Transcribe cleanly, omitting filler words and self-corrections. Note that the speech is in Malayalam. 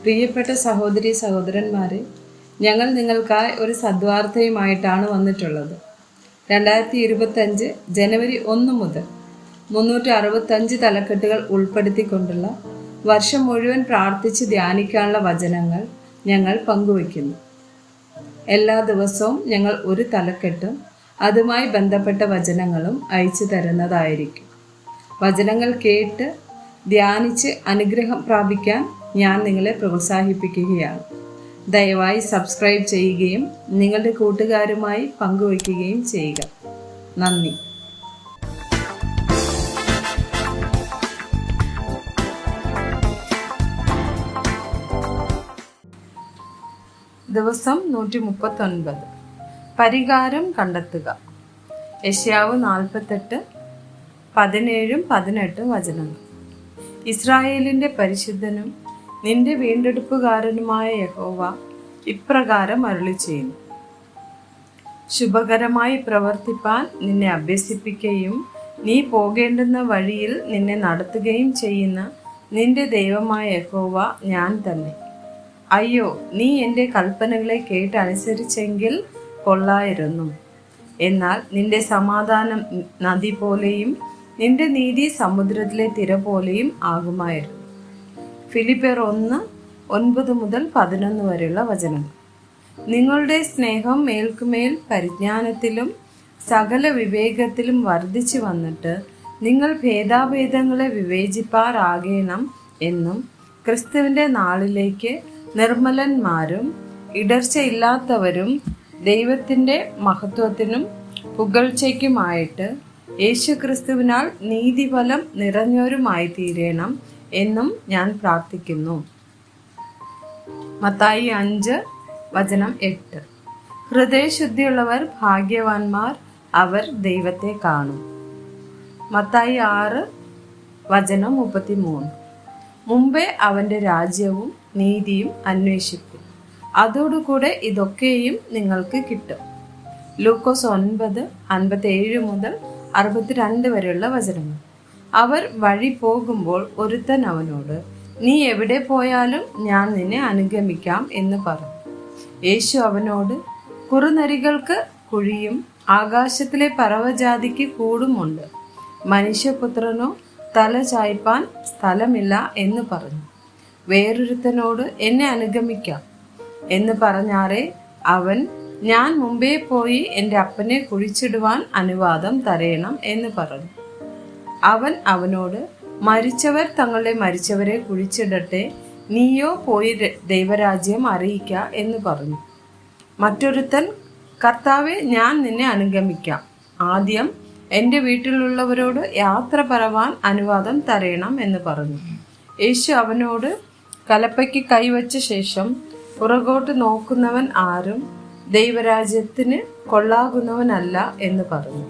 പ്രിയപ്പെട്ട സഹോദരി സഹോദരന്മാരെ, ഞങ്ങൾ നിങ്ങൾക്കായി ഒരു സദ്വാർത്തയുമായിട്ടാണ് വന്നിട്ടുള്ളത്. 2025 ജനുവരി 1 മുതൽ 365 തലക്കെട്ടുകൾ ഉൾപ്പെടുത്തിക്കൊണ്ടുള്ള വർഷം മുഴുവൻ പ്രാർത്ഥിച്ച് ധ്യാനിക്കാനുള്ള വചനങ്ങൾ ഞങ്ങൾ പങ്കുവയ്ക്കുന്നു. എല്ലാ ദിവസവും ഞങ്ങൾ ഒരു തലക്കെട്ടും അതുമായി ബന്ധപ്പെട്ട വചനങ്ങളും അയച്ചു തരുന്നതായിരിക്കും. വചനങ്ങൾ കേട്ട് ധ്യാനിച്ച് അനുഗ്രഹം പ്രാപിക്കാൻ ഞാൻ നിങ്ങളെ പ്രോത്സാഹിപ്പിക്കുകയാണ്. ദയവായി സബ്സ്ക്രൈബ് ചെയ്യുകയും നിങ്ങളുടെ കൂട്ടുകാരുമായി പങ്കുവയ്ക്കുകയും ചെയ്യുക. നന്ദി. ദിവസം 139. പരിഹാരം കണ്ടെത്തുക. യെശയ്യാവ് 48, 17, 18 വചനങ്ങൾ. ഇസ്രായേലിൻ്റെ പരിശുദ്ധനും നിന്റെ വീണ്ടെടുപ്പുകാരനുമായ യഹോവ ഇപ്രകാരം അരുളിച്ചെയ്യുന്നു: ശുഭകരമായി പ്രവർത്തിപ്പാൻ നിന്നെ അഭ്യസിപ്പിക്കുകയും നീ പോകേണ്ടുന്ന വഴിയിൽ നിന്നെ നടത്തുകയും ചെയ്യുന്ന നിന്റെ ദൈവമായ യഹോവ ഞാൻ തന്നെ. അയ്യോ, നീ എൻ്റെ കൽപ്പനകളെ കേട്ടനുസരിച്ചെങ്കിൽ കൊള്ളായിരുന്നു. എന്നാൽ നിന്റെ സമാധാനം നദി പോലെയും നിന്റെ നീതി സമുദ്രത്തിലെ തിര പോലെയും ആകുമായിരുന്നു. ഫിലിപ്പിയർ 1, 9 മുതൽ 11 വരെയുള്ള വചനങ്ങൾ. നിങ്ങളുടെ സ്നേഹം മേൽക്കുമേൽ പരിജ്ഞാനത്തിലും സകല വിവേകത്തിലും വർദ്ധിച്ചു വന്നിട്ട് നിങ്ങൾ ഭേദാഭേദങ്ങളെ വിവേചിപ്പാറാകണം എന്നും ക്രിസ്തുവിൻ്റെ നാളിലേക്ക് നിർമ്മലന്മാരും ഇടർച്ചയില്ലാത്തവരും ദൈവത്തിൻ്റെ മഹത്വത്തിനും പുകഴ്ചയ്ക്കുമായിട്ട് യേശുക്രിസ്തുവിനാൽ നീതിഫലം നിറഞ്ഞവരുമായി തീരണം എന്നും ഞാൻ പ്രാർത്ഥിക്കുന്നു. മത്തായി 5, വചനം 8. ഹൃദയശുദ്ധിയുള്ളവർ ഭാഗ്യവാന്മാർ, അവർ ദൈവത്തെ കാണും. മത്തായി 6, വചനം 33. മുമ്പേ അവൻ്റെ രാജ്യവും നീതിയും അന്വേഷിക്കും, അതോടുകൂടെ ഇതൊക്കെയും നിങ്ങൾക്ക് കിട്ടും. ലൂക്കോസ് 9, 57 മുതൽ 62 വരെയുള്ള വചനങ്ങൾ. അവർ വഴി പോകുമ്പോൾ ഒരുത്തൻ അവനോട്, നീ എവിടെ പോയാലും ഞാൻ നിന്നെ അനുഗമിക്കാം എന്ന് പറഞ്ഞു. യേശു അവനോട്, കുറുനരികൾക്ക് കുഴിയും ആകാശത്തിലെ പറവജാതിക്ക് കൂടുമുണ്ട്, മനുഷ്യപുത്രനോ തല ചായ്പാൻ സ്ഥലമില്ല എന്ന് പറഞ്ഞു. വേറൊരുത്തനോട്, എന്നെ അനുഗമിക്കാം എന്ന് പറഞ്ഞാറേ അവൻ, ഞാൻ മുമ്പേ പോയി എൻ്റെ അപ്പനെ കുഴിച്ചിടുവാൻ അനുവാദം തരേണം എന്ന് പറഞ്ഞു. അവൻ അവനോട്, മരിച്ചവർ തങ്ങളുടെ മരിച്ചവരെ കുഴിച്ചിടട്ടെ, നീയോ പോയി ദൈവരാജ്യം അറിയിക്ക എന്ന് പറഞ്ഞു. മറ്റൊരുത്തൻ, കർത്താവെ, ഞാൻ നിന്നെ അനുഗമിക്കാം, ആദ്യം എൻ്റെ വീട്ടിലുള്ളവരോട് യാത്ര പറവാൻ അനുവാദം തരേണം എന്ന് പറഞ്ഞു. യേശു അവനോട്, കലപ്പയ്ക്ക് കൈവച്ച ശേഷം പുറകോട്ട് നോക്കുന്നവൻ ആരും ദൈവരാജ്യത്തിന് കൊള്ളാകുന്നവനല്ല എന്ന് പറഞ്ഞു.